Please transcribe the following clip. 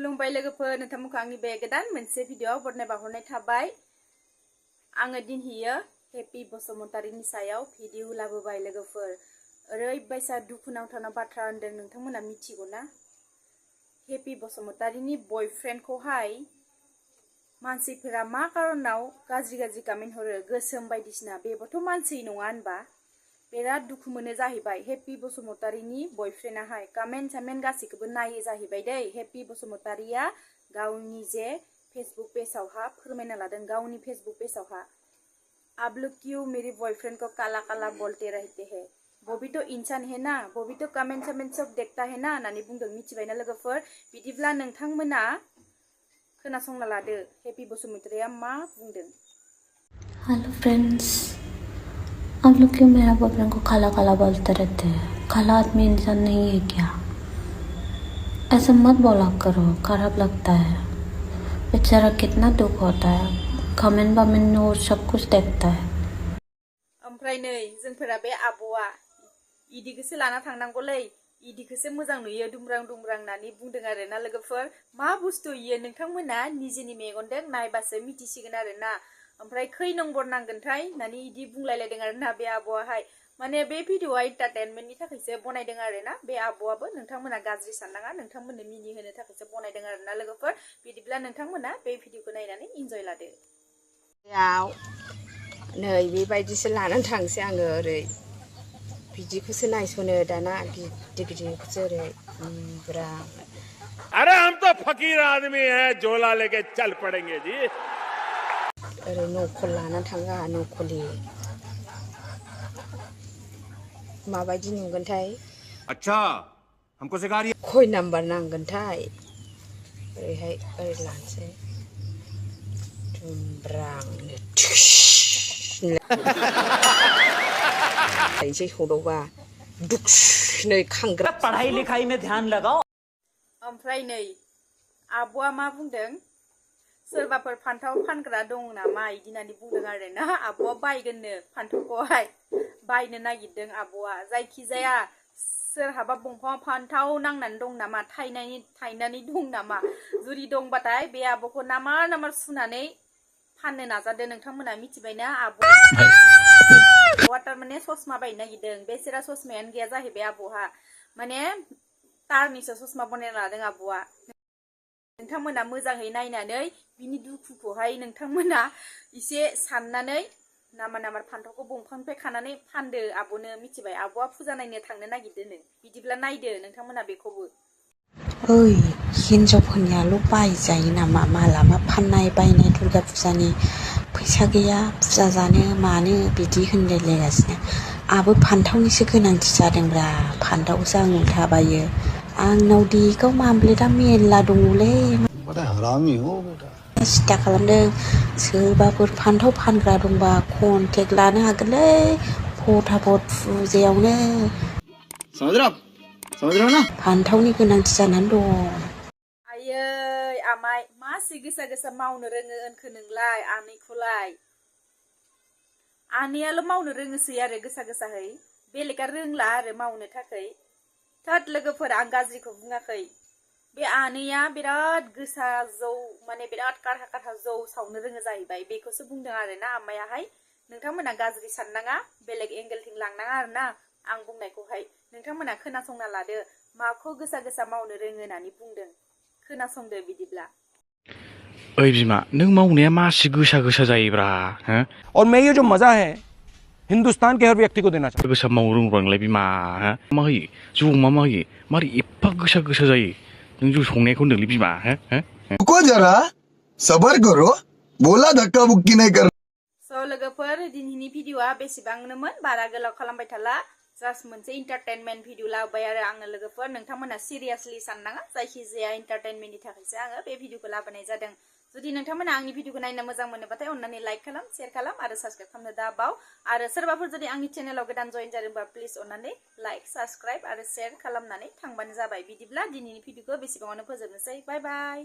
खुलुमबाय लोगोफोर नोंथांमोनखौ आंनि बे गोदान मोनसे भिडिअ बरनाय बावहरनाय थाबाय आङो दिनहियो हेपि बसुमतारीनि सायाव भिडिअ लाबोबाय लोगोफोर ओरैबायसा दुखुनांथाव बाथ्रा होनदों नोंथांमोना मिथिगौ ना हेपि बसुमतारीनि बयफ्रेन्डखौहाय मानसिफोरा मा कारनाव गाज्रि कमेन्ट हरो गोसोम बायदिसिना बेबोथ' मानसि नङा होनबा बिराद दुखु मोनो जाहैबाय हेपि बसुमतारीनि बयफ्रेन्डआहाय कमेन्ट गासिखौबो नायो जाहैबाय दै हेपि बसुमतारीया गावनि जे फेसबुक पेजआवहा फोरमायना लादों गावनि फेसबुक पेजआवहा आप लोग क्यों मेरे बॉयफ्रेंड को काला काला बोलते रहते हैं वो भी तो इंसान है ना वो भी तो कमेन्ट सब देखता है ना होननानै बुंदों मिथिबायना लोगोफोर बिदिब्ला नोंथांमोना खोनासंना लादो हेपि बसुमतारीया मा बुंदों। हेलो फ्रेंड्स, आप लोग क्यों मेरा बॉयफ्रेंड को काला काला बोलते रहते हैं? काला आदमी इंसान नहीं है क्या? ऐसा मत बोला करो, खराब लगता है। बेचारा कितना दुख होता है, कमेंट और सब कुछ देखता है। ओमफ्राय नै जोंफोरा बे आब'आ इदिखौसो लाना थांनांगौलै इदिखौसो मोजां नुयो दुमब्रां होननानै बुंदों आरोना लोगोफोर मा बुस्थु इयो नोंथांमोना निजेनि मेगनजों नायबासो मिथिसिगोन आरोना ओमफ्राय खै नम्बर नांगोनथाय होननानै इदि बुंलायलायदों आरोना बे आब'आहाय माने बे भिडिअआ एन्टारटेनमेन्टनि थाखायसो बनायदों आरोना बे आब'आबो नोंथांमोना गाज्रि साननाङा नोंथांमोननो मिनिहोनो थाखायसो बनायदों आरोना लोगोफोर बिदिब्ला नोंथांमोना बे भिडिअखौ नायनानै इन्जय लादो। नै बेबायदिसो लानानै थांसै आङो ओरै बिदिखौसो नायसनो दाना गिदिरखौसो ओरै ब्रा अरे हम तो फकीर आदमी है झोला लेके चल पड़ेंगे जी ओरै नखल लानानै थाङो आंहा नखलि माबायदि नुगोनथाय अच्छा हमको सिखा रही खय नाम्बार नांगोनथाय ओरैहाय ओरै लानोसै सौदावबा दुखनै खांग्रा पढ़ाई लिखाई में ध्यान लगाओ। ओमफ्राय नै आब'आ मा बुंदों सोरबाफोर फान्थाव फानग्रा दं नामा इदि होननानै बुंदों आरोना आब'आ बायगोननो फान्थावखौहाय बायनो नागिरदों आब'आ जायखिजाया सोरहाबा बंफाङाव फान्थाव नांनानै दं नामा थायनानै दं नामा जुदि दंबाथाय बे आब'खौ नामार सुनानै फाननो नाजादों नोंथांमोना मिथिबायना आब'आ थारमाने ससमा बायनो नागिरदों बेसेरा ससमायानो गैया जाहैबाय आब'हा माने तारनिसो ससमा बनायना लादों आब'आ नोंथांमोना मोजाङै नायनानै बिनि दुखुखौहाय नोंथांमोना एसे साननानै नामार फान्थावखौ बंफांनिफ्राय खानानै फानदो आब'नो मिथिबाय आब'आ फुजा नायनो थांनो नागिरदोंनो बिदिब्ला नायदो नोंथांमोना बेखौबो। ओइ हिनजावफोरनियाल' बायजायो नामा मालाबा फाननाय बायनाय दुर्गा फुजानि फैसा गैया फुजा जानो मानो बिदि होनलायलायगासिनो आंबो फान्थावनिसो गोनांथि जादोंब्रा फान्थावखौसो आं उल्था बायो आंनाव देगाव मामब्लेटआ मेरला दङलै सिन्था खालामदों सोरबाफोर फान्थाव फानग्रा दंबा कन्टेक्ट लानो हागोनलै फटाफट फुजायावनो फान्थावनि गोनांथि जानानै दं। आयै आमाय मासि गोसा मावनो रोङो होनखो नोंलाय आनैखौलाय आनैयाल' मावनो रोङोसै आरो गोसाहै बेलेगा रोंला आरो मावनो थाखाय थोद लोगोफोर आं गाज्रिखौ बुङाखै बे आनैया बिराद गोसा जौ माने बिराद कारहा जौ सावनो रोङो जाहैबाय बेखौसो बुंदों आरोना आमायाहाय नोंथांमोना गाज्रि साननाङा बेलेग एंगेलथिं लांनाङा आरोना आं बुंनायखौहाय नोंथांमोना खोनासंना लादो माखौ गोसा मावनो रोङो होननानै बुंदों खोनासंदो बिदिब्ला। ओइ बिमा नों मावनाया मासि गोसा जायोब्रा हो और मैं ये जो मजा है हिंदुस्तान के हर व्यक्ति को देना चाहता गोसा मावनो रोंब्रा नोंलाय बिमा हो मा होयो जौ मा होयो मारै एफा गोसा जायो नों जौ संनायखौ होनदोंलै बिमा हो रुको जरा सबर करो बोला धक्का बुक्की नहीं कर स' लोगोफोर दिनैनि भिडिअआ बेसेबांनोमोन बारा गोलाव खालामबाय थाला जास्ट मोनसे इन्टारटेनमेन्ट भिडिअ लाबोबाय आरो आङो लोगोफोर नोंथांमोना सिरियासलि साननाङा जायखिजाया इन्टारटेनमेन्टनि थाखायसो आङो बे भिडिअखौ लाबोनाय जादों जुदि नोंथांमोना आंनि भिडिअखौ नायनो मोजां मोनोबाथाय अन्नानै लाइक खालाम शेयार खालाम आरो साबस्क्राइब खालामनो दाबाव आरो सोरबाफोर जुदि आंनि चेनेलाव गोदान जइन जादोंबा प्लिज अन्नानै लाइक साबस्क्राइब आरो शेयार खालामनानै थांबानो जाबाय बिदिब्ला दिनैनि भिडिअखौ बेसेबाङावनो फोजोबनोसै बाय बाय।